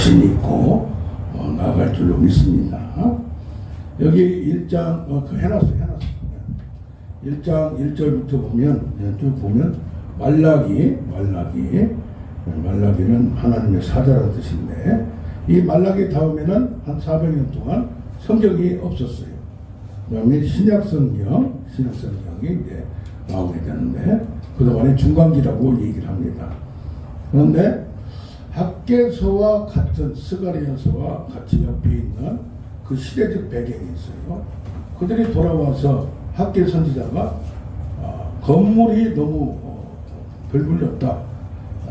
자신이 있고 나아갈 줄로 믿습니다. 여기 1장 해놨어요. 1장 1절부터 보면 쭉 보면 말라기는 하나님의 사자라는 뜻인데 이 말라기 다음에는 한 400년 동안 성경이 없었어요. 그 다음에 신약성경이 이제 나오게 되는데 그동안에 중간기라고 얘기를 합니다. 그런데 학개서와 같은 스가랴서와 같이 옆에 있는 그 시대적 배경이 있어요. 그들이 돌아와서 학개 선지자가 건물이 너무 별불렸다.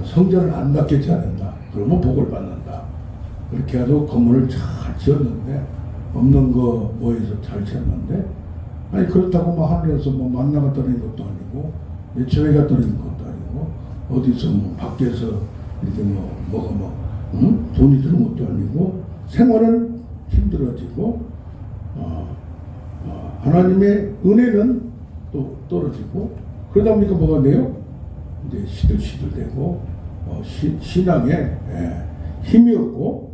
성전을 안 닦겠지 않는다. 그러면 복을 받는다. 그렇게 해도 건물을 잘 지었는데 없는 거 모여서 잘 지었는데 아니 그렇다고 뭐 하늘에서 뭐 만나가 떨어진 것도 아니고 예초회가 떨어진 것도 아니고 어디서 뭐 밖에서 이렇게 돈이 드는 것도 아니고 생활은 힘들어지고 하나님의 은혜는 또 떨어지고 그러다 보니까 뭐가 돼요? 이제 시들시들되고 신앙에 힘이 없고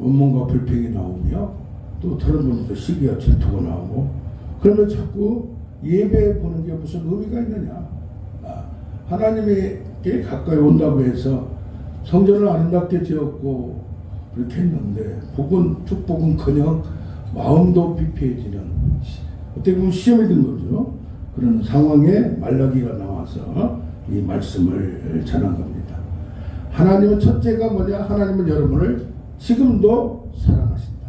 원망과 불평이 나오며 또 다른 분들도 시기와 질투가 나오고 그러면 자꾸 예배 보는 게 무슨 의미가 있느냐? 하나님에게 가까이 온다고 해서 성전을 아름답게 지었고 그렇게 했는데 축복은커녕 마음도 피폐해지는 어떻게 보면 시험이 든 거죠. 그런 상황에 말라기가 나와서 이 말씀을 전한 겁니다. 하나님은 첫째가 뭐냐? 하나님은 여러분을 지금도 사랑하신다.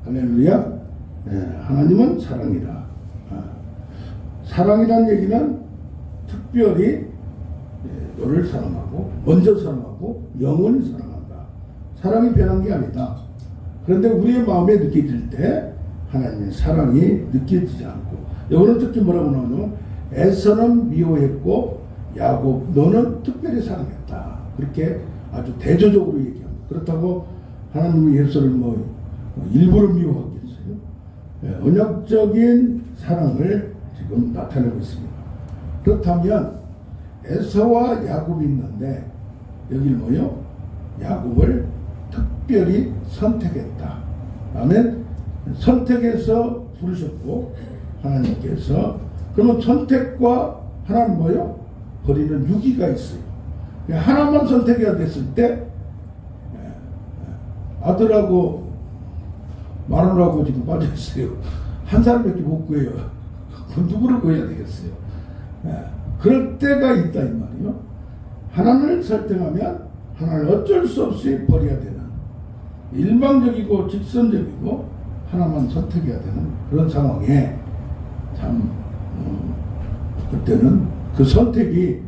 할렐루야. 하나님은 사랑이다. 사랑이라는 얘기는 특별히 너를 사랑하고 먼저 사랑하고 영원히 사랑한다. 사랑이 변한 게 아니다. 그런데 우리의 마음에 느껴질 때 하나님의 사랑이 느껴지지 않고 여기는 특히 뭐라고 나오냐면 에서는 미워했고 야곱 너는 특별히 사랑했다. 그렇게 아주 대조적으로 얘기합니다. 그렇다고 하나님이 예수를 일부러 미워하겠어요? 언약적인 사랑을 지금 나타내고 있습니다. 그렇다면 에서와 야곱이 있는데 여기 뭐요? 야곱을 특별히 선택했다. 아멘. 선택해서 부르셨고 하나님께서 그러면 선택과 하나는 뭐요? 버리는 유기가 있어요. 하나만 선택해야 됐을 때 아들하고 마누라하고 지금 빠져있어요. 한 사람밖에 못 구해요. 그럼 누구를 구해야 되겠어요? 그럴 때가 있다 이 말이요. 하나님을 설득하면 하나를 어쩔 수 없이 버려야 되는 일방적이고 직선적이고 하나만 선택해야 되는 그런 상황에 참 그때는 그 선택이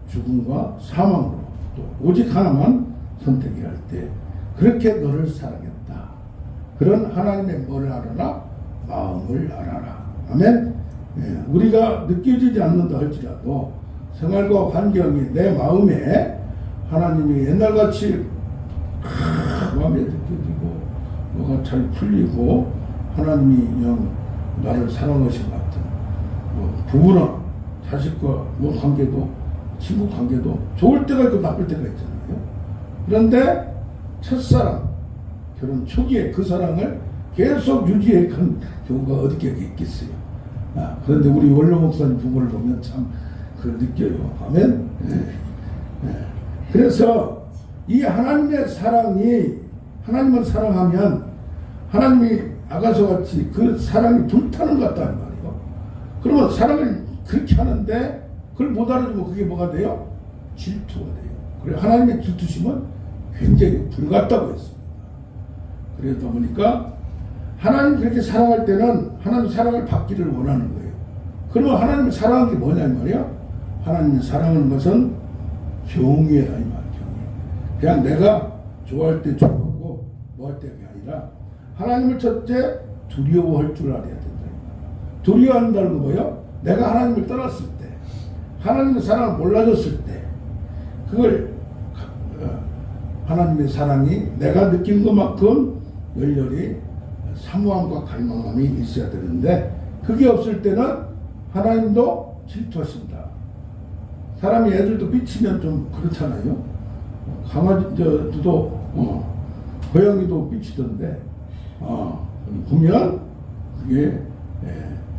죽음과 사망으로 또 오직 하나만 선택해야 할 때 그렇게 너를 사랑했다. 그런 하나님의 뭘 알아라? 마음을 알아라. 아멘. 우리가 느껴지지 않는다 할지라도 생활과 환경이 내 마음에 하나님이 옛날같이 마음에 느껴지고 뭐가 잘 풀리고 하나님이 그냥 나를 사랑하신 것 같은 부부나 자식과 관계도 친구 관계도 좋을 때가 있고 나쁠 때가 있잖아요. 그런데 첫사랑 결혼 초기에 그 사랑을 계속 유지해간 경우가 어디 있겠어요. 그런데 우리 원로 목사님 부부를 보면 참 그걸 느껴요. 아멘. 그래서 이 하나님의 사랑이 하나님을 사랑하면 하나님이 아가서같이 그 사랑이 불타는 것 같다는 말이에요. 그러면 사랑을 그렇게 하는데 그걸 못 알아주면 그게 뭐가 돼요? 질투가 돼요. 그래 하나님의 질투심은 굉장히 불같다고 했습니다. 그러다 보니까 하나님 그렇게 사랑할 때는 하나님 사랑을 받기를 원하는 거예요. 그러면 하나님을 사랑하는 게 뭐냐 이 말이야? 하나님을 사랑하는 것은 경외라 이 말이야. 그냥 내가 좋아할 때 좋아하고 뭐 할 때가 아니라 하나님을 첫째 두려워할 줄 알아야 된다. 두려워한다는 건 뭐예요? 내가 하나님을 떠났을 때 하나님의 사랑을 몰라줬을 때 그걸 하나님의 사랑이 내가 느낀 것만큼 열렬히 사모함과 갈망함이 있어야 되는데 그게 없을 때는 하나님도 질투하신다. 사람이 애들도 삐치면 좀 그렇잖아요. 강아지도 고양이도 삐치던데, 보면 그게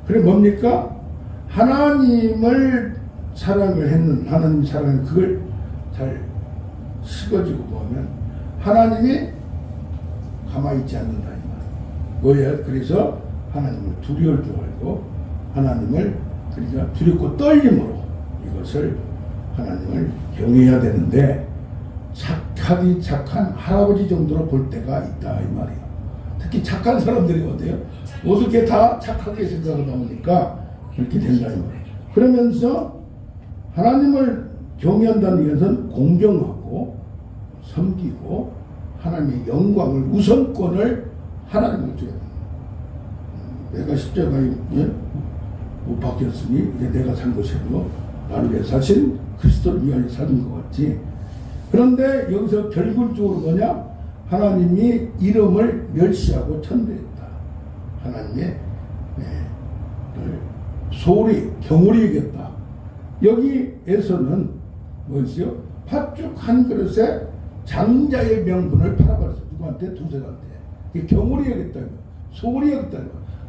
그래 뭡니까? 하나님을 사랑을 했는 하나님 사랑을 그걸 잘 식어지고 보면 하나님이 가만히 있지 않는다 이 말. 뭐야? 그래서 하나님을 두려울 줄 알고 하나님을 그러니까 두렵고 떨림으로 이것을 하나님을 경외해야 되는데 착하디 착한 할아버지 정도로 볼 때가 있다 이 말이에요. 특히 착한 사람들이 어때요? 어떻게 다 착하게 생각을 나오니까 그렇게 된다 이 말이에요. 그러면서 하나님을 경외한다는 것은 공경하고 섬기고 하나님의 영광을 우선권을 하나님을 줘야 된다. 내가 십자가에 못 박혔으니 이제 내가 산 것이 아니고 나를 위해 사신 그리스도를 위하여 사는 것 같지. 그런데 여기서 결국적으로 뭐냐? 하나님이 이름을 멸시하고 천대했다. 하나님의 소홀히 경홀히 여겼다. 여기에서는 뭐였어요? 팥죽 한 그릇에 장자의 명분을 팔아버렸어. 누구한테? 두세한테. 경홀히 여겼다. 소홀히 여겼다.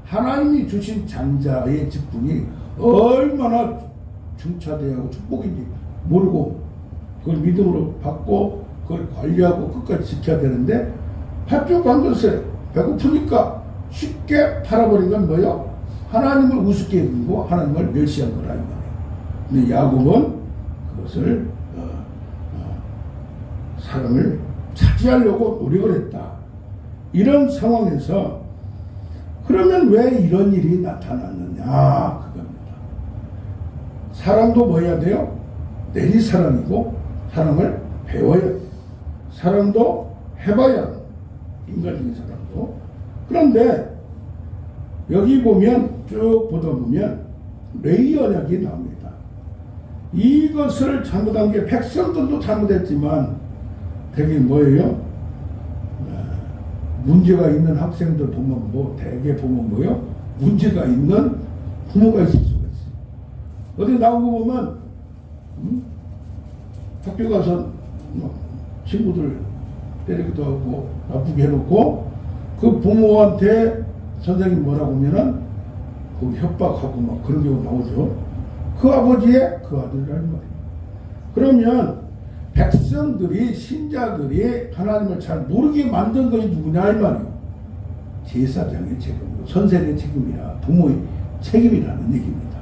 하나님이 주신 장자의 직분이 얼마나 중차대하고 축복인지 모르고 그걸 믿음으로 받고 그걸 관리하고 끝까지 지켜야 되는데 팥죽 한 그릇에 배고프니까 쉽게 팔아버린 건 뭐예요? 하나님을 우습게 여기고 하나님을 멸시한 거라 이 말이에요. 근데 야곱은 그것을 사람을 차지하려고 노력을 했다. 이런 상황에서 그러면 왜 이런 일이 나타났느냐 그겁니다. 사랑도 뭐 해야 돼요? 내리사랑이고 사랑을 배워야 돼요. 사랑도 해봐야 돼요. 인간적인 사랑도. 그런데 여기 보면 쭉 보다 보면 레위 언약이 나옵니다. 이것을 잘못한 게 백성들도 잘못했지만 되게 뭐예요? 문제가 있는 학생들 보면 대개 보면 뭐요? 문제가 있는 부모가 있을 수가 있어요. 어디 나온 거 보면 학교 가서 친구들 때리기도 하고 나쁘게 해놓고 그 부모한테 선생님 뭐라고 하면은 그 협박하고 막 그런 경우 나오죠. 그 아버지의 그 아들이라는 말이에요. 그러면 백성들이 신자들이 하나님을 잘 모르게 만든 것이 누구냐 이 말이에요. 제사장의 책임이고 선생의 책임이라 부모의 책임이라는 얘기입니다.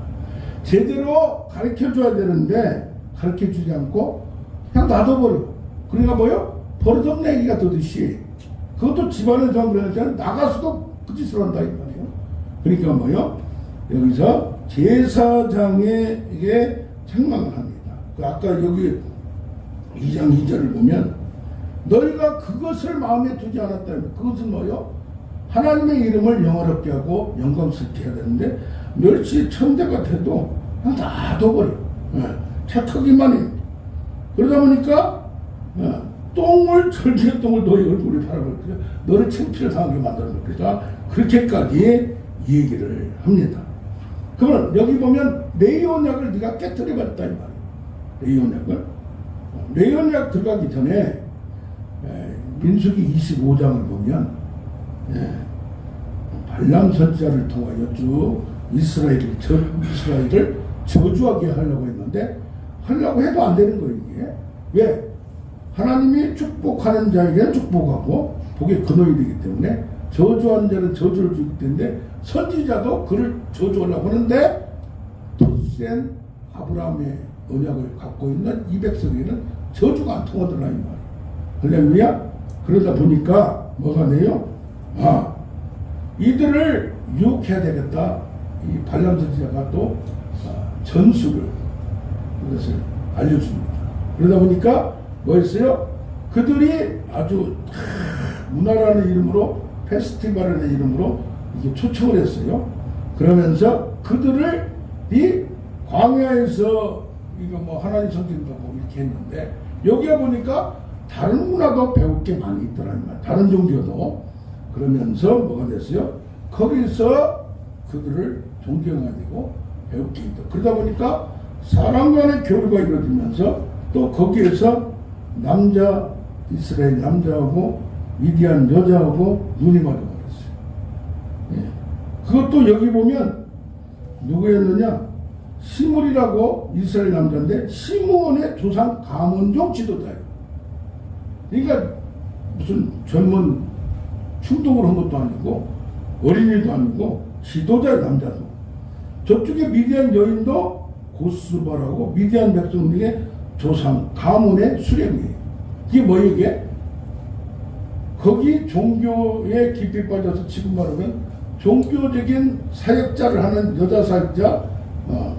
제대로 가르쳐줘야 되는데 가르쳐주지 않고 그냥 놔둬버려. 그러니까 뭐요? 버릇없는 얘기가 되듯이 그것도 집안에서 한 그러니까 나가서도 그 짓을 한다 이 말이에요. 그러니까 뭐요? 여기서 제사장에게 책망을 합니다. 아까 여기 2장 2절을 보면 너희가 그것을 마음에 두지 않았다면 그것은 뭐요? 하나님의 이름을 영화롭게 하고 영광스럽게 해야 되는데 멸치 천대가 돼도 그냥 놔둬버려. 착하기만 해. 그러다 보니까 똥을 절기의 똥을 너희 얼굴에 바라볼 거야. 너를 창피를 당하게 만드는 거니까 그렇게까지 얘기를 합니다. 그러면 여기 보면 레위 언약을 네가 깨뜨려 버렸다 이 말이에요. 레위 언약을 레위 언약 들어가기 전에 민수기 25장을 보면 발람 선지자를 통하여 쭉 이스라엘을 저주하게 하려고 했는데 하려고 해도 안 되는 거예요. 이게 왜? 하나님이 축복하는 자에게는 축복하고 복의 근원이 되기 때문에 저주하는 자는 저주를 주기 때문에 선지자도 그를 저주하려고 하는데 더 센 아브라함의 언약을 갖고 있는 이 백성에게는 저주가 안 통하더라 이 말이에요. 할렐루야. 그러다 보니까 뭐가 돼요? 이들을 유혹해야 되겠다. 이 발람 선지자가 또 전술을 그것을 알려줍니다. 그러다 보니까 뭐였어요? 그들이 아주 문화라는 이름으로 페스티벌이라는 이름으로 이게 초청을 했어요. 그러면서 그들을 이 광야에서 이거 뭐 하나님 섬긴다고 이렇게 했는데 여기에 보니까 다른 문화도 배울 게 많이 있더라는 말. 다른 종교도. 그러면서 뭐가 됐어요? 거기서 그들을 존경해야 되고 배울 게 있다. 그러다 보니까 사람 간의 교류가 이루어지면서 또 거기에서 이스라엘 남자하고 미디안 여자하고 눈이 맞아버렸어요. 예. 그것도 여기 보면 누구였느냐? 시므리라고 이스라엘 남자인데 시므온의 조상 가문족 지도자예요. 그러니까 무슨 전문 충동을 한 것도 아니고 어린이도 아니고 지도자의 남자도. 저쪽에 미디안 여인도 고스바라고 미디안 백성들의 조상 가문의 수령이에요. 이게 뭐예요 이게? 거기 종교에 깊이 빠져서 지금 말하면 종교적인 사역자를 하는 여자 사역자,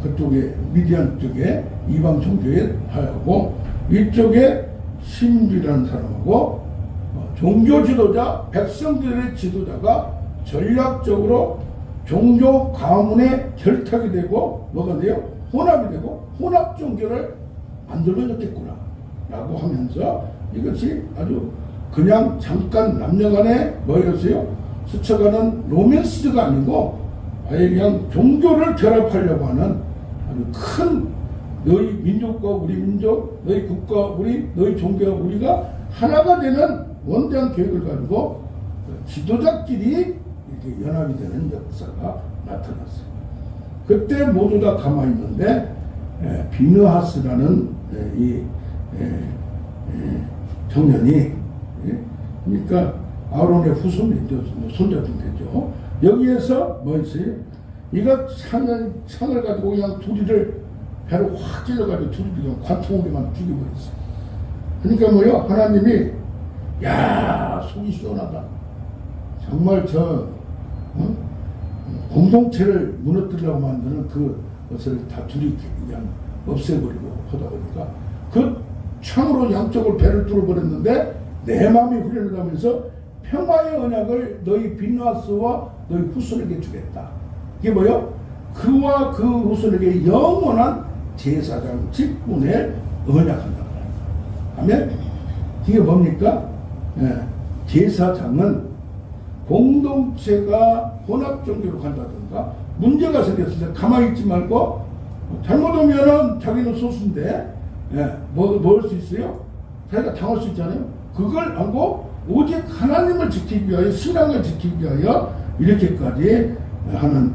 그쪽에 미디안 쪽에 이방 종교에 하고 이쪽에 신비라는 사람하고 종교 지도자, 백성들의 지도자가 전략적으로 종교 가문에 결탁이 되고 뭐가 돼요? 혼합이 되고 혼합 종교를 만들어졌겠구나 라고 하면서 이것이 아주 그냥 잠깐 남녀간에 뭐였어요? 스쳐가는 로맨스가 아니고 아예 그냥 종교를 결합하려고 하는 아주 큰 너희 민족과 우리 민족, 너희 국가 우리, 너희 종교와 우리가 하나가 되는 원대한 계획을 가지고 지도자끼리 이렇게 연합이 되는 역사가 나타났어요. 그때 모두 다 가만히 있는데 비느하스라는 이 청년이 그러니까 아론의 후손이 손자분 되죠. 여기에서 뭐 있어요? 이가 창을 가지고 그냥 두리를 배로 확 찔러가지고 두리를 그냥 관통으로만 죽여버렸어요. 그러니까 뭐요? 하나님이 야 속이 시원하다. 정말 공동체를 무너뜨리려고 만드는 그것을 다 둘이 그냥 없애버리고 하다 보니까 그 창으로 양쪽을 배를 뚫어버렸는데 내 마음이 후련하면서 평화의 언약을 너희 비느하스와 너희 후손에게 주겠다. 이게 뭐요? 그와 그 후손에게 영원한 제사장 직분을 언약한다. 아멘? 이게 뭡니까? 제사장은 공동체가 혼합 종교로 간다든가 문제가 생겼을 때 가만히 있지 말고 잘못하면은 자기는 소수인데 뭐 할 수 있어요? 자기가 당할 수 있잖아요. 그걸 하고 오직 하나님을 지키기 위하여 신앙을 지키기 위하여 이렇게까지 하는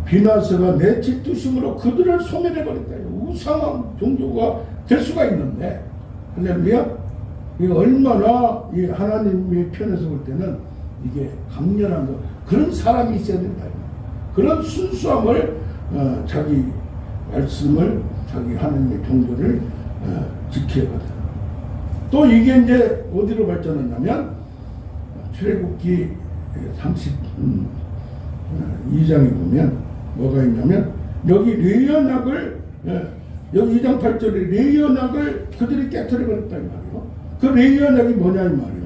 비느하스가 내 질투심으로 그들을 소멸해버렸다. 우상한 종교가 될 수가 있는데 할렐루야. 이게 얼마나 이 하나님의 편에서 볼 때는 이게 강렬한 거 그런 사람이 있어야 된다. 그런 순수함을 자기 말씀을 자기 하나님의 종교를 지켜야 된다. 또 이게 이제 어디로 발전했냐면 출애굽기 32장에 보면 뭐가 있냐면 여기 레위언약을 여기 2장 8절에 레위언약을 그들이 깨트려 버렸다 이 말이에요. 그 레위언약이 뭐냐 이 말이에요.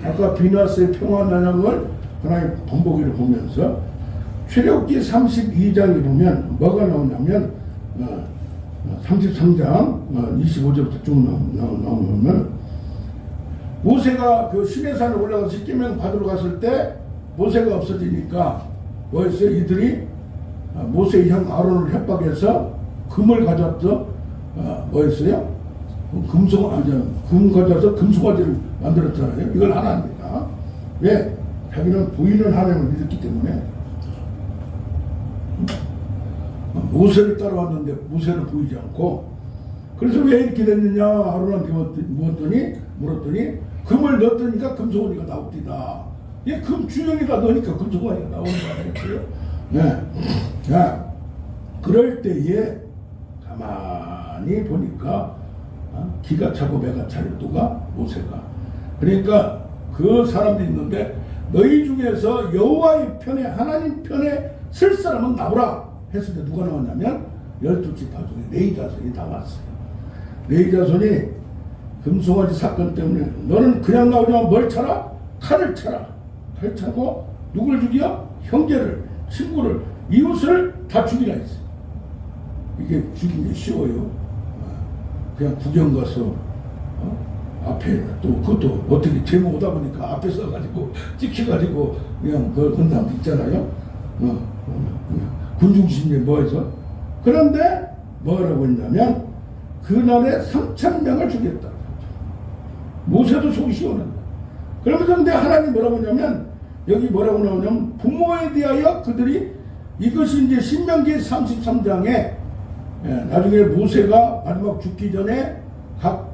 아까 비느하스의 평화언약을 하나의 본보기를 보면서 출애굽기 32장에 보면 뭐가 나오냐면 33장 25절부터 쭉 나오면 모세가 그 시내산에 올라가서 10계명 받으러 갔을 때 모세가 없어지니까 뭐였어요? 이들이 모세의 형 아론을 협박해서 금을 가져왔어. 뭐였어요? 금 가져와서 금송아지를 만들었잖아요. 이걸 하나입니다. 왜? 자기는 부인은 하나님을 믿었기 때문에 모세를 따라왔는데 모세를 보이지 않고 그래서 왜 이렇게 됐느냐 아론한테 물었더니 금을 넣었더니까 금송아지가 나옵니다. 얘 금 주영이다 넣으니까 금송아지가 나오는 거 아니겠어요? 네. 자, 그럴 때에 가만히 보니까 기가 차고 배가 차요. 누가? 모세가. 그러니까 그 사람들이 있는데 너희 중에서 여호와의 편에 하나님 편에 설 사람은 나오라 했을 때 누가 나왔냐면 12지파 중에 레위 자손이 나왔어요. 레위 자손이 금송아지 사건 때문에 너는 그냥 나오지만 뭘 차라? 칼을 차라. 칼 차고 누굴 죽여? 형제를, 친구를, 이웃을 다 죽이라 했어요. 이게 죽이기 쉬워요. 그냥 구경 가서 앞에 또 그것도 어떻게 제목 오다 보니까 앞에 써가지고 찍혀가지고 그냥 그걸 건 사람도 있잖아요. 군중심리에 뭐해서 그런데 뭐라고 했냐면 그날에 3,000명을 죽였다. 모세도 속이 시원한다. 그러면서 근데 하나님 뭐라고 하냐면, 여기 뭐라고 나오냐면, 부모에 대하여 그들이, 이것이 이제 신명기 33장에 나중에 모세가 마지막 죽기 전에 각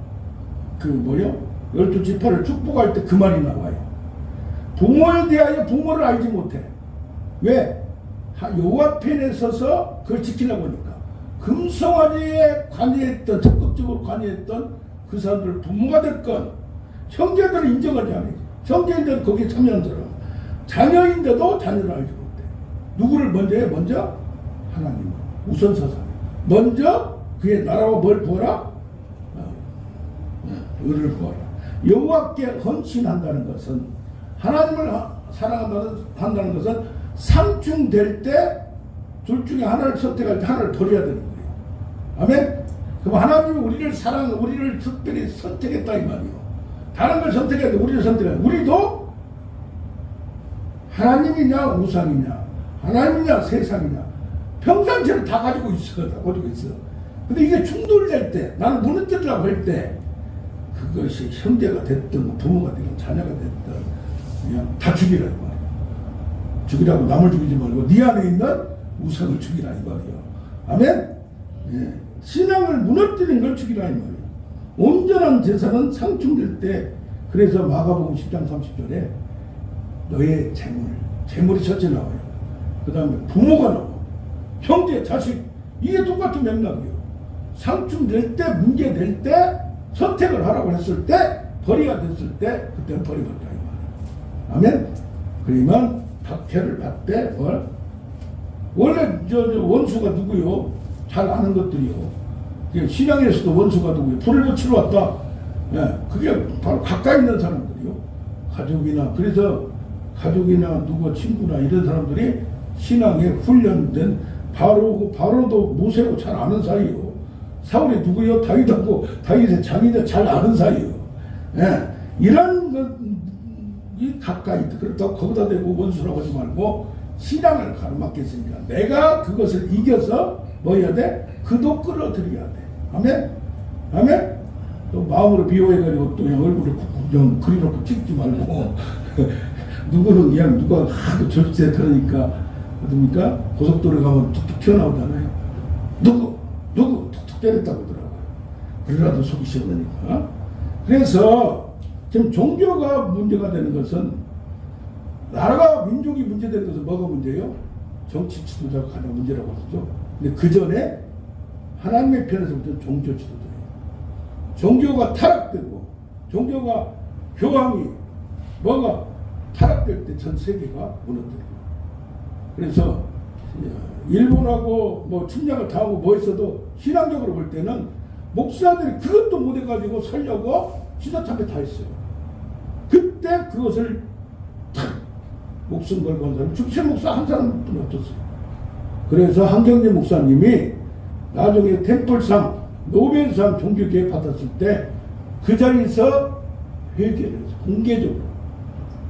열두 지파를 축복할 때 그 말이 나와요. 부모에 대하여 부모를 알지 못해. 왜? 여호와 편에 서서 그걸 지키려고 하니까. 금송아지에 관여했던, 적극적으로 관여했던 그 사람들 부모가 됐건, 형제들을 인정하지 않아요. 형제인데도 거기에 참여한 사람. 자녀인데도 자녀를 알지 못해. 누구를 먼저 해? 먼저 하나님. 우선서사. 먼저 그의 나라와 뭘 구하라? 의를 구하라. 여호와께 헌신한다는 것은, 하나님을 사랑한다는 것은 상충될 때 둘 중에 하나를 선택할 때 하나를 버려야 되는 거예요. 아멘? 그럼 하나님이 우리를 특별히 선택했다 이 말이에요. 다른 걸 선택해야 돼. 우리를 선택해야 돼. 우리도 하나님이냐 우상이냐, 하나님이냐 세상이냐, 평상시를 다 가지고 있어. 근데 이게 충돌될 때, 나는 무너뜨리라고 할 때, 그것이 형제가 됐든 부모가 됐든 자녀가 됐든 그냥 다 죽이라 이 말이야. 죽이라고 남을 죽이지 말고 네 안에 있는 우상을 죽이라 이 말이야. 아멘? 예. 신앙을 무너뜨리는 걸 죽이라 이 말이야. 온전한 제사는 상충될 때, 그래서 마가복음 10장 30절에 너의 재물이 첫째 나와요. 그 다음에 부모가 나와. 형제, 자식, 이게 똑같은 맥락이에요. 상충될 때, 문제될 때, 선택을 하라고 했을 때, 벌이가 됐을 때, 그때는 벌이가 있다 이 말이에요. 아멘? 그러면 박해를 받되 원래 원수가 누구요? 잘 아는 것들이요. 신앙에서도 원수가 누구요? 불을 붙이러 왔다. 예, 그게 바로 가까이 있는 사람들이요. 가족이나, 그래서 가족이나 누구 친구나 이런 사람들이 신앙에 훈련된, 바로도 모세하고 잘 아는 사이요. 사울이 누구요? 다윗하고, 다윗의 장인을 잘 아는 사이요. 예, 이런 것이 가까이 있다. 그렇다고 거기다 대고 원수라고 하지 말고 신앙을 가로막겠으니까 내가 그것을 이겨서 뭐 해야 돼? 그도 끌어들여야 돼. 아멘? 아멘? 또 마음으로 비호해가지고 또 그냥 얼굴을 그냥 그려놓고 찍지 말고 누구는 그냥 누가 하도 절세 들으니까 그러니까 고속도로 가면 툭툭 튀어나오잖아요. 누구 툭툭 때렸다고 그러더라고요. 그래라도 속이 시원하니까. 그래서 지금 종교가 문제가 되는 것은, 나라가 민족이 문제되는 것은 뭐가 문제예요? 정치 지도자가 가장 문제라고 하죠. 근데 그 전에 하나님의 편에서부터 종교 지도자예요. 종교가 타락되고, 종교가 교황이 뭐가 타락될 때 전 세계가 무너뜨려요. 그래서 일본하고 뭐 침략을 당하고 뭐 했어도 신앙적으로 볼 때는 목사들이 그것도 못해가지고 살려고 시사참배 다 했어요. 그때 그것을 탁 목숨 걸고 한 사람, 주체 목사 한 사람뿐이 없었어요. 그래서 한경재 목사님이 나중에 템플상, 노벨상 종교개혁 받았을 때 그 자리에서 회개를 해서 공개적으로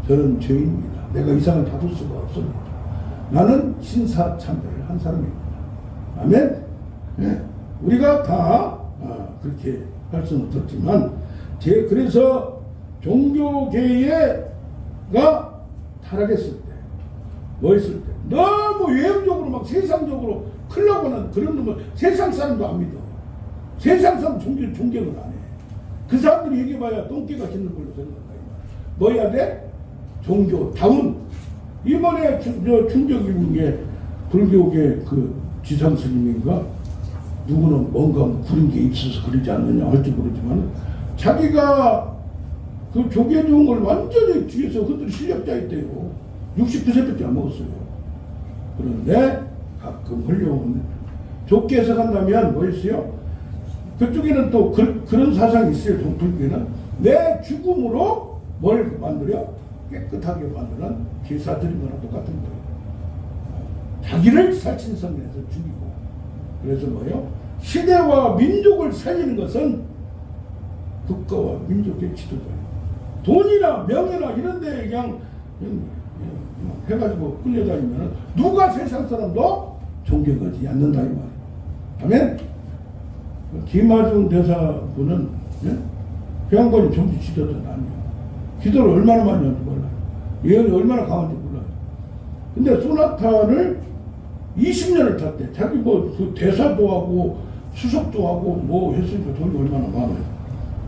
저는 죄인입니다. 내가 이 상을 받을 수가 없습니다. 나는 신사참배를 한 사람입니다. 아멘? 네. 우리가 다 그렇게 할 수는 없었지만, 그래서 종교개혁가 타락했을 때, 뭐 했을 때, 너무 외형적으로 막 세상적으로 클럽하는 그런 놈은 세상 사람도 안 믿어. 세상 사람 존경을 안 해. 그 사람들이 얘기해봐야 똥개가 짖는 걸로 생각한다. 뭐 해야 돼? 종교다운. 이번에 충격인 불교계 그 지상스님인가 누구는 뭔가 구린 게 있어서 그러지 않느냐 할지 모르지만, 자기가 그 조개 좋은 걸 완전히 뒤에서 그들이 실력자였대요. 69세밖에 안 먹었어요. 그런데 가끔 훌륭한 좋게 해석한다면 뭐였어요? 그쪽에는 또 그런 사상이 있어요. 불교는 내 죽음으로 뭘 만들어? 깨끗하게 만드는 제사드린 거랑 똑같은 거예요. 자기를 살신성에서 죽이고. 그래서 뭐예요? 시대와 민족을 살리는 것은 국가와 민족의 지도자예요. 돈이나 명예나 이런 데 그냥 해가지고 끌려다니면 누가 세상 사람도 존경하지 않는다 이 말이에요. 아멘? 김하중 대사분은 그 양반이 정치 지도자는 아니에요. 기도를 얼마나 많이 하는지 몰라요. 예언이 얼마나 강한지 몰라요. 근데 소나타를 20년을 탔대. 자기 그 대사도 하고 수석도 하고 뭐 했으니까 돈이 얼마나 많아요.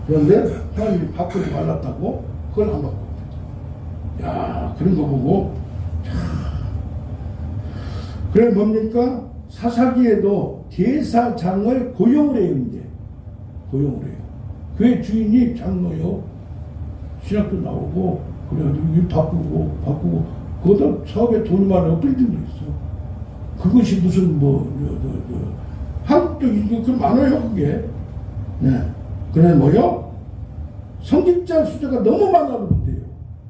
그런데 하나님이 바꾸지 말랐다고 그걸 안 바꿨대. 야, 그런 거 보고 그래 뭡니까? 사사기에도 제사장을 고용을 해요. 이제 고용을 해요. 그의 주인이 장로요. 신학도 나오고 그래가지고 일 바꾸고 그것도 사업에 돈이 많아요. 빌딩도 있어. 그것이 무슨 한국도 이게 그 많아요. 그게. 네. 그래 뭐요? 성직자 숫자가 너무 많아도 문제예요.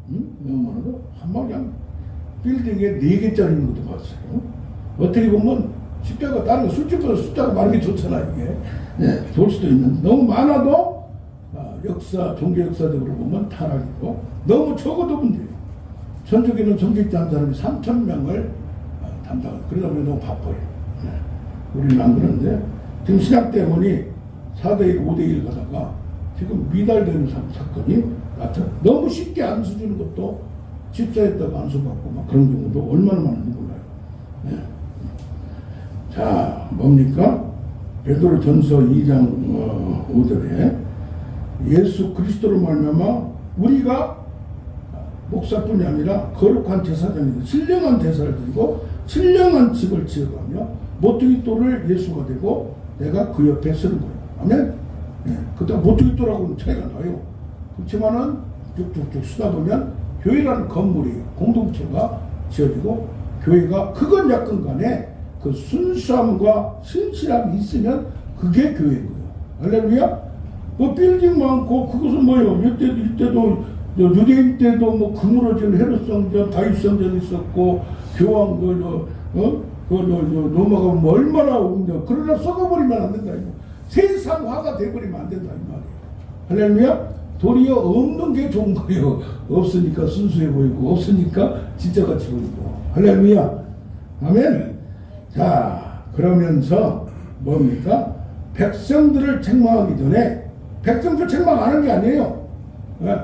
응? 너무 많아도 한 그냥 빌딩에 4개짜리 있는 것도 봤어요. 어떻게 보면 숫자가 다른 거 술집보다 숫자가 많은 게 좋잖아 이게. 네, 좋을 수도 있는데 너무 많아도 역사, 종교 역사적으로 보면 타락이고 너무 적어도 문제예요. 전주기는 성직자 한 사람이 3,000명을 담당하고 그러다 보니 너무 바빠요. 네. 우리는 안 그런데 지금 신학대원이 4대1, 5대1 가다가 지금 미달되는 사건이 나타나. 너무 쉽게 안수 주는 것도 집사했다가 안수받고 막 그런 경우도 얼마나 많은지 몰라요. 네. 자, 뭡니까? 베드로전서 2장 5절에 예수 그리스도로 말미암아 우리가 목사뿐이 아니라 거룩한 제사장이고 신령한 제사를 드리고 신령한 집을 지어가며 모퉁이 돌을 예수가 되고 내가 그 옆에 서는 거예요. 아멘? 네. 그다음 모퉁이 돌하고는 차이가 나요. 그렇지만은 쭉쭉쭉 쓰다 보면 교회라는 건물이 공동체가 지어지고 교회가 크건 작건 간에 그 순수함과 신실함이 있으면 그게 교회인 거예요. 할렐루야? 뭐 빌딩 많고 그것은 뭐예요? 이때도 유대인 때도 뭐 금으로 지은 헤롯 성전, 다윗 성전 있었고 교황 로마가 뭐 얼마나 웅장. 그러나 썩어버리면 안 된다. 세상화가 돼버리면 안 된다 이 말이에요. 할렐루야? 도리어 없는 게 좋은 거예요. 없으니까 순수해 보이고 없으니까 진짜같이 보이고. 할렐루야? 아멘. 자, 그러면서 뭡니까? 백성들을 책망하기 전에 백성들 책망하는 게 아니에요. 네.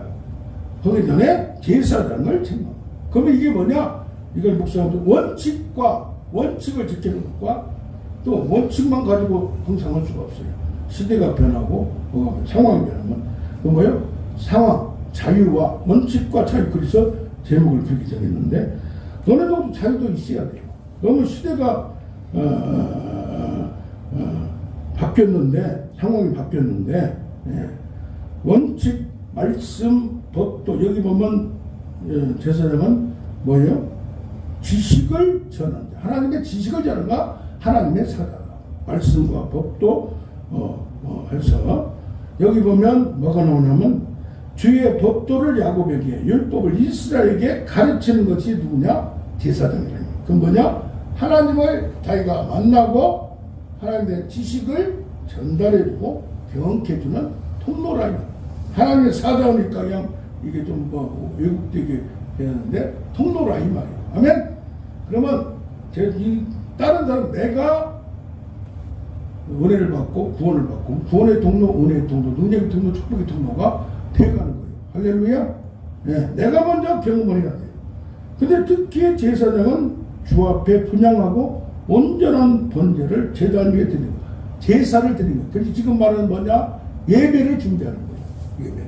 거기 전에 제사장을 책망. 그러면 이게 뭐냐? 이걸 목사님들 원칙을 지키는 것과 또 원칙만 가지고 항상 할 수가 없어요. 시대가 변하고 상황이 변하면 그 뭐예요? 상황, 자유와 원칙과 자유. 그래서 제목을 그렇게 정했는데 어느 정도 자유도 있어야 돼요. 너무 시대가 바뀌었는데 상황이 바뀌었는데 원칙, 말씀, 법도 여기 보면 제사장은 뭐예요? 지식을 전한다. 하나님의 지식을 전한다. 하나님의 사자다. 말씀과 법도 해서 여기 보면 뭐가 나오냐면 주의 법도를 야곱에게 율법을 이스라엘에게 가르치는 것이 누구냐? 제사장이라는 거예요. 그건 뭐냐? 하나님을 자기가 만나고 하나님의 지식을 전달해주고 경험해주는 통로라는 거예요. 하나님의 사자니까 그냥 이게 좀 외국되게 되는데 통로라 이 말이에요. 아멘? 그러면 다른 사람 내가 은혜를 받고 구원을 받고 구원의 통로, 은혜의 통로, 능력의 통로, 축복의 통로가 돼가는 거예요. 할렐루야? 네, 내가 먼저 경험을 해야 돼요. 근데 특히 제사장은 주 앞에 분향하고 온전한 번제를 제단 위에 드리는 거예요. 제사를 드리는 거예요. 그래서 지금 말하는 뭐냐? 예배를 준비하는 거예요. 예배.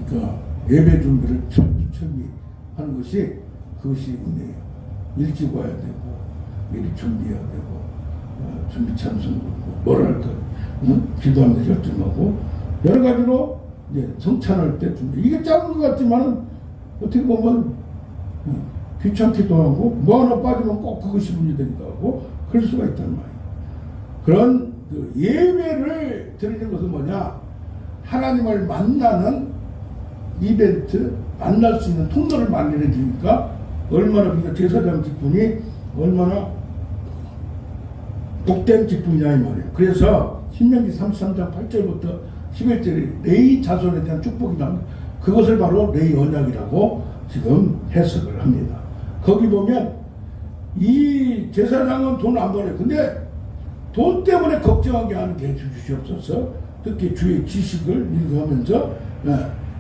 그러니까 예배 준비를 철저히 하는 것이 그것이 은혜예요. 일찍 와야 되고 미리 준비해야 되고 준비 참선도 뭐라 할까 기도하면서 결정하고 여러 가지로 이제 성찬할 때 준비. 이게 작은 것 같지만은 어떻게 보면 귀찮기도 하고 뭐 하나 빠지면 꼭 그것이 문제되기도 하고 그럴 수가 있단 말이에요. 그런 그 예배를 드리는 것은 뭐냐? 하나님을 만나는 이벤트, 만날 수 있는 통로를 만들어 주니까 얼마나 그러니까 제사장 직분이 얼마나 복된 직분이냐 이 말이에요. 그래서 신명기 33장 8절부터 11절에 레위 자손에 대한 축복이 나옵니다. 그것을 바로 레위 언약이라고 지금 해석을 합니다. 거기 보면 이 제사장은 돈 안 벌어요. 근데 돈 때문에 걱정하게 하는 게 주시옵소서. 특히 주의 지식을 읽어가면서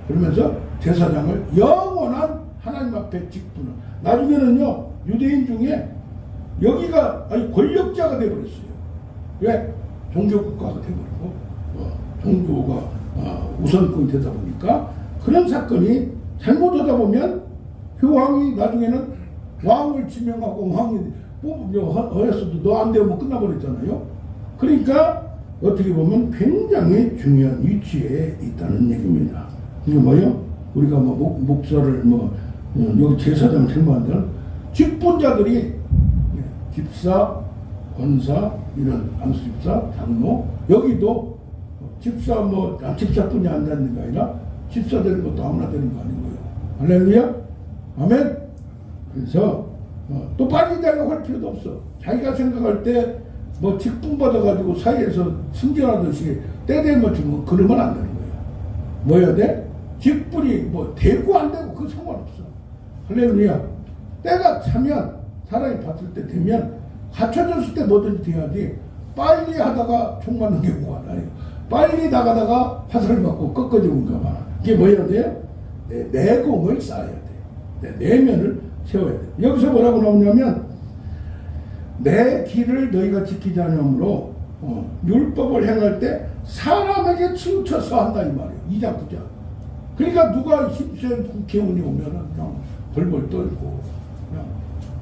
그러면서 제사장을 영원한 하나님 앞에 직분을. 나중에는요, 유대인 중에 여기가 아니 권력자가 되어버렸어요. 왜? 종교국가가 되어버리고 종교가 우선권이 되다 보니까 그런 사건이 잘못하다 보면 그 왕이 나중에는 왕을 지명하고 왕이 어렸어도 너 안 되면 끝나버렸잖아요. 그러니까 어떻게 보면 굉장히 중요한 위치에 있다는 얘기입니다. 이게 뭐요? 우리가 뭐 목사를 여기 제사장 책무한다는 직분자들이 집사, 권사, 이런 안수집사, 장로, 여기도 집사 집사뿐이 안 되는 게 아니라 집사 되는 것도 아무나 되는 거 아닌 거예요. 할렐루야? 아멘? 그래서 또 빨리 되려고 할 필요도 없어. 자기가 생각할 때 직분 받아가지고 사이에서 승진하듯이 때 되면 주면 그러면 안 되는 거예요. 뭐 해야 돼? 직분이 되고 안 되고 그 상관없어. 할렐루야. 때가 차면 사람이 봤을 때 되면 갖춰졌을 때 뭐든지 돼야지 빨리 하다가 총 맞는 경우가 많아요. 빨리 나가다가 화살을 맞고 꺾어지는 경우가 많아. 이게 뭐 해야 돼요? 내공을 쌓아야 돼. 내면을 세워야 돼. 여기서 뭐라고 나오냐면 내 길을 너희가 지키지 않으므로 율법을 행할 때 사람에게 치우쳐서 한다 이 말이에요. 2장 9장. 그러니까 누가 힘센 국회의원이 오면은 그냥 벌벌 떨고 그냥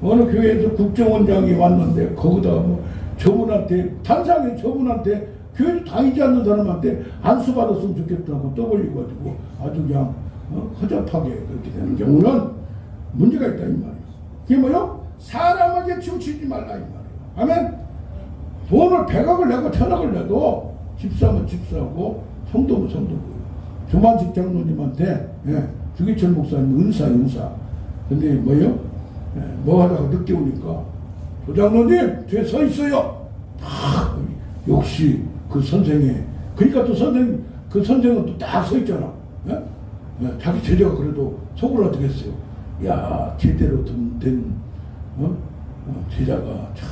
어느 교회에서 국정원장이 왔는데 거기다 저분한테 단상에 저분한테 교회도 다니지 않는 사람한테 안수 받았으면 좋겠다고 떠벌리고 가지고 아주 그냥 허접하게 그렇게 되는 경우는 문제가 있다 이 말이에요. 그게 뭐요? 사람에게 치우치지 말라 이 말이에요. 아멘. 돈을 100억을 내고 1000억을 내도 집사면 집사고 성도면 성도고요. 조만식 장로님한테 주기철 목사님 은사. 근데 뭐요? 뭐 하다가 늦게 오니까 조장로님 뒤에 서 있어요. 역시 그 선생이 그러니까 또 선생 그 선생은 또 딱 서 있잖아. 자기 제자가 그래도 속을 어떻게 했어요? 야 제대로 된 제자가 참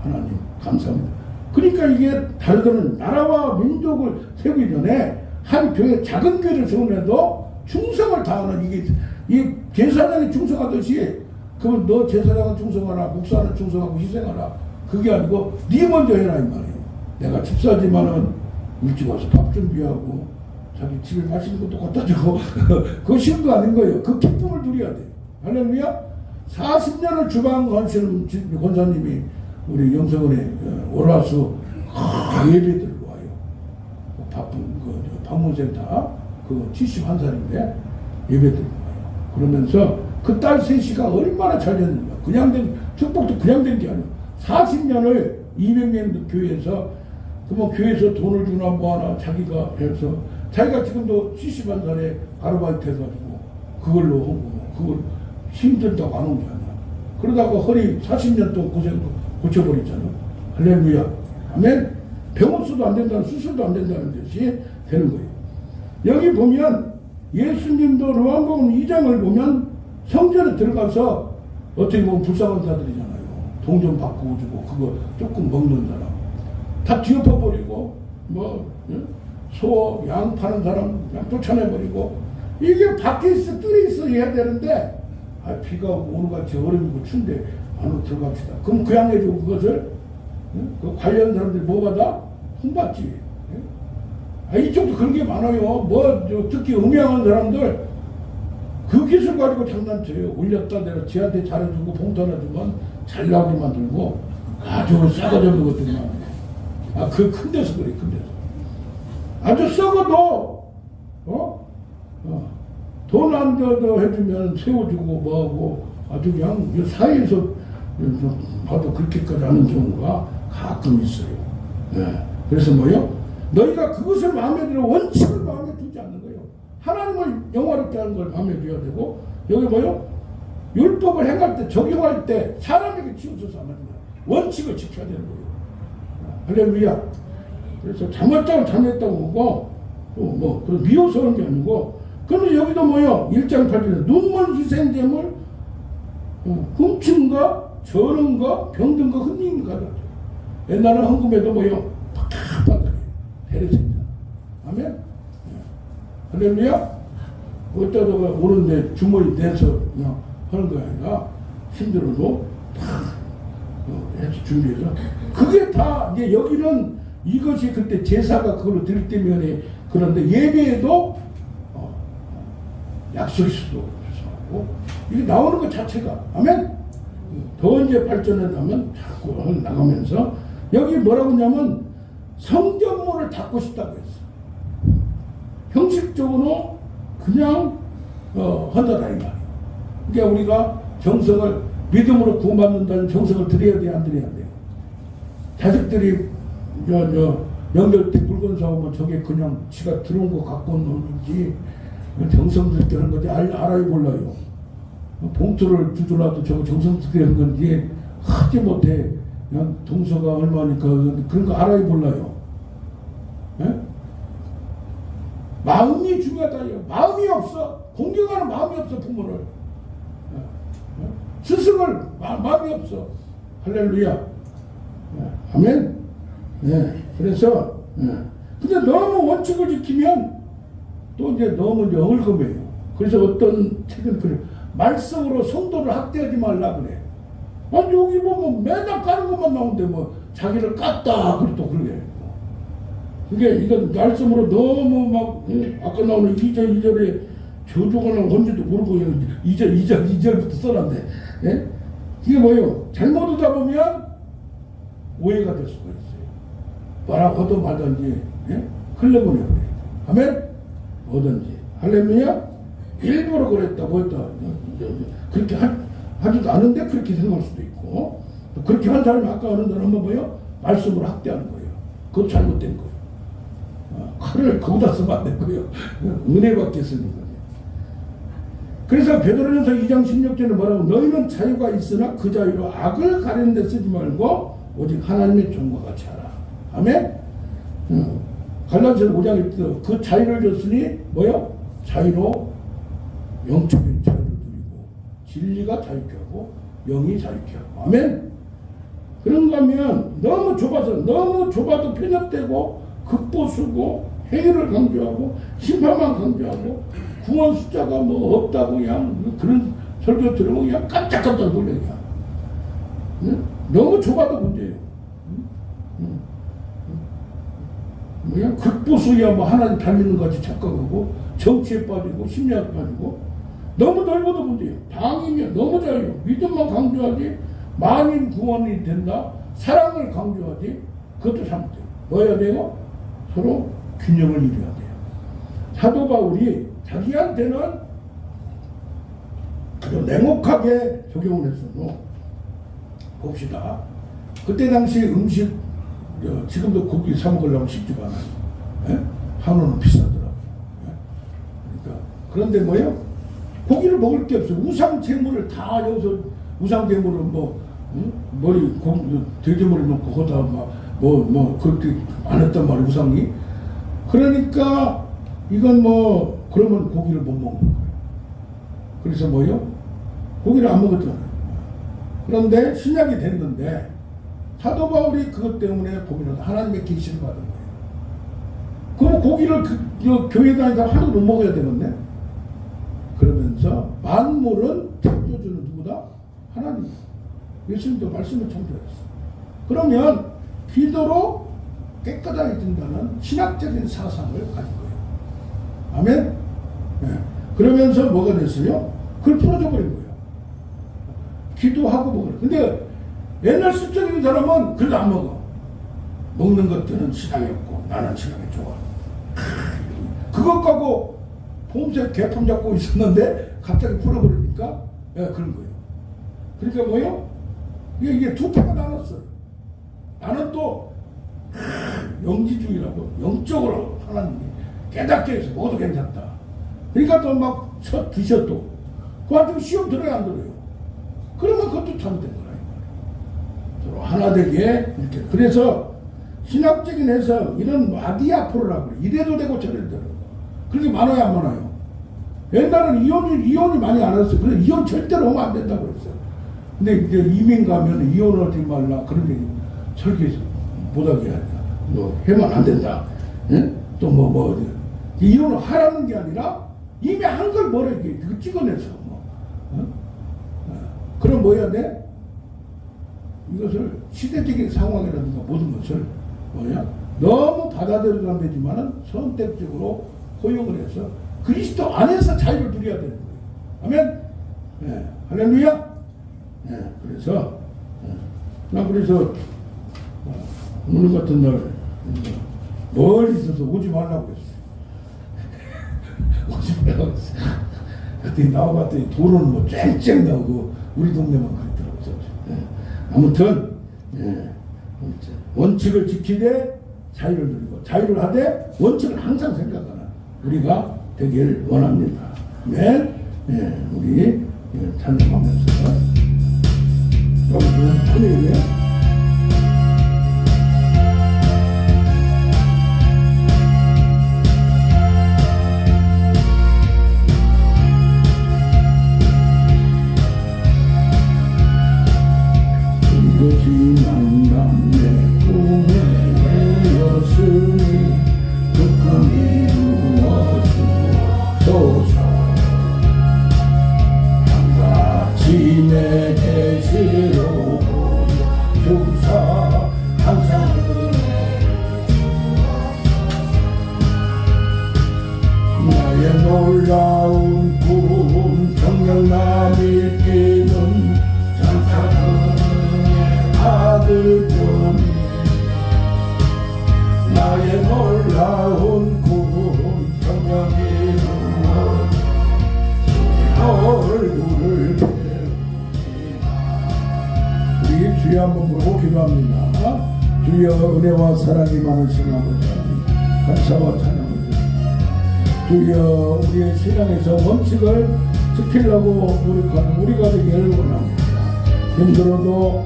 하나님 감사합니다. 그러니까 이게 다르다는 나라와 민족을 세우기 전에 한 교회 작은 교회를 세우면도 충성을 다하는 이게 이 제사장이 충성하듯이 그러면 너 제사장은 충성하라 목사는 충성하고 희생하라 그게 아니고 네 먼저 해라 이 말이에요. 내가 집사지만은 일찍 와서 밥 준비하고 자기 집에 맛있는 것도 갖다 주고 그거 쉬운 거 아닌 거예요. 그 기쁨을 누려야 돼요. 할렐루야. 40년을 주방하시는 권사님이 우리 영성원에 올라와서 예배들 와요. 바쁜 방문센터 71살인데 예배들 와요. 그러면서 그 딸 셋이가 얼마나 잘 됐는가. 그냥 된 축복도 그냥 된 게 아니에요. 40년을 200년 교회에서 교회에서 돈을 주나 뭐하나 자기가 해서 자기가 지금도 71살에 아르바이트 해가지고 그걸로 하고 그걸 힘들다고 안 온 게 아니야. 그러다가 허리 40년 동안 고쳐버렸잖아. 할렐루야. 아멘. 병원수도 안 된다는 수술도 안 된다는 것이 되는 거예요. 여기 보면 예수님도 요한복음 2장을 보면 성전에 들어가서 어떻게 보면 불쌍한 자들이잖아요. 돈 좀 바꾸고 주고 그거 조금 먹는 사람 다 뒤엎어버리고 소, 양 파는 사람 그냥 쫓아내버리고 이게 밖에 있어 뜰에 있어 해야 되는데 비가 오는같이 얼음이고 추운데 안으로 들어갑시다. 그럼 그 양해주고 그것을 그 관련 사람들이 뭐 받아? 혼받지. 이쪽도 그런 게 많아요. 특히 음양한 사람들 그 기술 가지고 장난쳐요. 올렸다 내가 지한테 잘해주고 봉투 하나 주면 잘 나오게 만들고 아주 싸가지 없는 것들이 많아요. 그 큰 데서 그래, 큰 데서. 아주 썩어도 돈 안 더 해주면 세워주고 뭐하고 아주 그냥 사이에서 봐도 그렇게까지 하는 경우가 가끔 있어요. 그래서 너희가 그것을 마음에 들어 원칙을 마음에 두지 않는 거예요. 하나님을 영화롭게 하는 걸 마음에 둬야 되고 여기 율법을 행할 때 적용할 때 사람에게 치우쳐서 하는 거예요. 원칙을 지켜야 되는 거예요. 할렐루야. 그래서 잘못했다고 하고 그런 미워서 하는 게 아니고 그러면 여기도 1장 8절에 눈먼 희생제물 훔침과 저런과 병든과 흠린가 옛날에 헌금에도 팍팍 해례생자. 아멘. 할렐루야. 어디다가 오는데 주머니 내서 그냥 하는 거 아니라 힘들어도 다 해서 준비해서 그게 다 이제 여기는 이것이 그때 제사가 그걸로 드릴 때면에 그런데 예배에도 약속이 수도 하고 이게 나오는 것 자체가 아멘. 더 이제 발전해 가면 자꾸 나가면서 여기 뭐라고 하냐면 성전문을 닫고 싶다고 했어. 형식적으로 그냥 한다라 이 말이야. 그러니까 우리가 정성을 믿음으로 구원받는다는 정성을 드려야 돼, 안 드려야 돼? 자식들이 명절 때 물건 사오면 저게 그냥 지가 들어온 거 갖고 온 놈인지 정성 들게 하는 건지 알아요 몰라요. 봉투를 주더라도 저거 정성 들게 하는 건지 하지 못해. 그냥 동서가 얼마니까 그런 거 알아요 몰라요. 에? 마음이 중요하다요. 마음이 없어. 공경하는 마음이 없어 부모를. 스승을 마음이 없어. 할렐루야. 아멘. 그래서 근데 너무 원칙을 지키면 또 이제 너무 이제 얽음해요. 그래서 어떤 책은 그래. 말썽으로 성도를 학대하지 말라 그래. 아니 여기 보면 매달 까는 것만 나오는데 뭐 자기를 깠다 그래 또 그래. 그게 이건 말씀으로 너무 막 아까 나오는 2절에 저주가 나온 건지도 모르고 2절부터 써놨네. 예? 이게 뭐예요? 잘못 오다 보면 오해가 될 수가 있어요. 뭐라고 하든 말든지 흘려보내버려요. 아멘? 뭐든지. 할렐루야? 일부러 그랬다 뭐했다 그렇게 하지도 않은데 그렇게 생각할 수도 있고 그렇게 한 사람이 아까 하는 사람은 뭐예요? 말씀으로 학대하는 거예요. 그것도 잘못된 거예요. 칼을 거기다 쓰면 안 될 거예요. 은혜밖에 쓰는 거예요. 그래서 베드로전서 2장 16절에 뭐라고 너희는 자유가 있으나 그 자유로 악을 가리는 데 쓰지 말고 오직 하나님의 종과 같이 하라. 아멘? 갈라디아서 5장 1절 그 자유를 줬으니 뭐요? 자유로 영적인 자유를 누리고 진리가 자유케 하고 영이 자유케 하고 아멘? 그런가 하면 너무 좁아도 편협되고 극보수고 행위를 강조하고 심판만 강조하고 구원 숫자가 뭐 없다고 그냥 그런 설교 들으면 그냥 깜짝깜짝 놀래요. 너무 좁아도 문제예요. 그냥 극보수야 뭐 하나님 닮는 것 같이 착각하고 정치에 빠지고 심리학에 빠지고 너무 넓어도 문제예요. 방임이야. 너무 자유. 믿음만 강조하지 만인 구원이 된다. 사랑을 강조하지 그것도 잘못돼요. 뭐 해야 돼요? 서로 균형을 이루어야 돼요. 사도 바울이 자기한테는 아주 냉혹하게 적용을 했어도 봅시다. 그때 당시 음식 지금도 고기 사 먹으려면 쉽지가 않아요. 한우는 비싸더라고요. 그러니까 그런데 뭐예요? 고기를 먹을 게 없어요. 우상 제물을 다 여기서 우상 제물을 머리 돼지머리 놓고 거기다 뭐 그렇게 안 했단 말이에요. 우상이. 그러니까 이건 뭐 그러면 고기를 못 먹는 거예요. 그래서 뭐요? 고기를 안 먹었잖아요. 그런데 신약이 됐는데 사도 바울이 그것 때문에 고민해서 하나님의 계시를 받은 거예요. 그럼 고기를 교회 다니다가 하도 못 먹어야 되겠네. 그러면서 만물은 창조주는 누구다? 하나님. 예수님도 말씀을 창조했어. 그러면 기도로 깨끗하게 된다는 신학적인 사상을 가진 거예요. 아멘? 네. 그러면서 뭐가 됐어요? 그걸 풀어줘 버린 거예요. 기도하고 먹으라. 근데 옛날 습관적인 사람은 그래도 안 먹어. 먹는 것들은 신앙이 없고 나는 신앙이 좋아. 그것 갖고 봄새 개품 잡고 있었는데 갑자기 풀어버리니까 그런 거예요. 그러니까 뭐예요? 이게 두 패가 나눴어요. 나는 또 영지주의라고 영적으로 하나님이 깨닫게 해서 모두 괜찮다. 그러니까 또 막 드셔도 그한테 시험 들어야 안 들어요. 그러면 그것도 잘못된 거라. 서로 하나 되게 이렇게. 그래서 신학적인 해석 이런 아디아포로라고 그래. 이래도 되고 저래도 되고. 그렇게 많아요 안 많아요? 옛날에는 이혼이 많이 안 했어요. 그래서 이혼 절대로 하면 안 된다고 그랬어요. 근데 이제 이민 가면 이혼을 하지 말라 그런 얘기 설계에서 못하게 하냐. 너 해만 안 된다. 또 이혼을 하라는 게 아니라 이미 한 걸 뭐라 이렇게 그 찍어내서 뭐. 그럼 뭐 해야 돼? 이것을 시대적인 상황이라든가 모든 것을 뭐냐? 너무 받아들여도 안 되지만은 선택적으로 허용을 해서 그리스도 안에서 자유를 누려야 되는 거예요. 아멘. 네. 할렐루야. 네. 그래서 난 그래서 오늘 같은 날 멀리 있어서 오지 말라고 했어요. 오지 말라고 했어요. 그때 나와봤더니 도로는 뭐 쨍쨍 나오고 우리 동네만 그랬더라고요. 네. 아무튼 원칙을 지키되 자유를 누리고 자유를 하되 원칙을 항상 생각하는 우리가 되길 원합니다. 네, 우리 찬양하면서 여러분 큰일이에요. 지난밤 내 꿈에 되었으니 그 꿈이 이루어주소서. 한가지 내 계시로 보여주사 항상 나의 놀라운 꿈 정령남이 뛰는 장차는 아들뿐이 나의 놀라운 꿈 성령이 얼굴을 배우지마. 우리 주여 한번 부르고 기도합니다. 주여 은혜와 사랑이 많으신 아버지 감사와 찬양을 주여 우리의 신앙에서 원칙을 지키려고 노력하는 우리가 되기를 원합니다. 힘들어도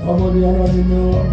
아버지 하나님의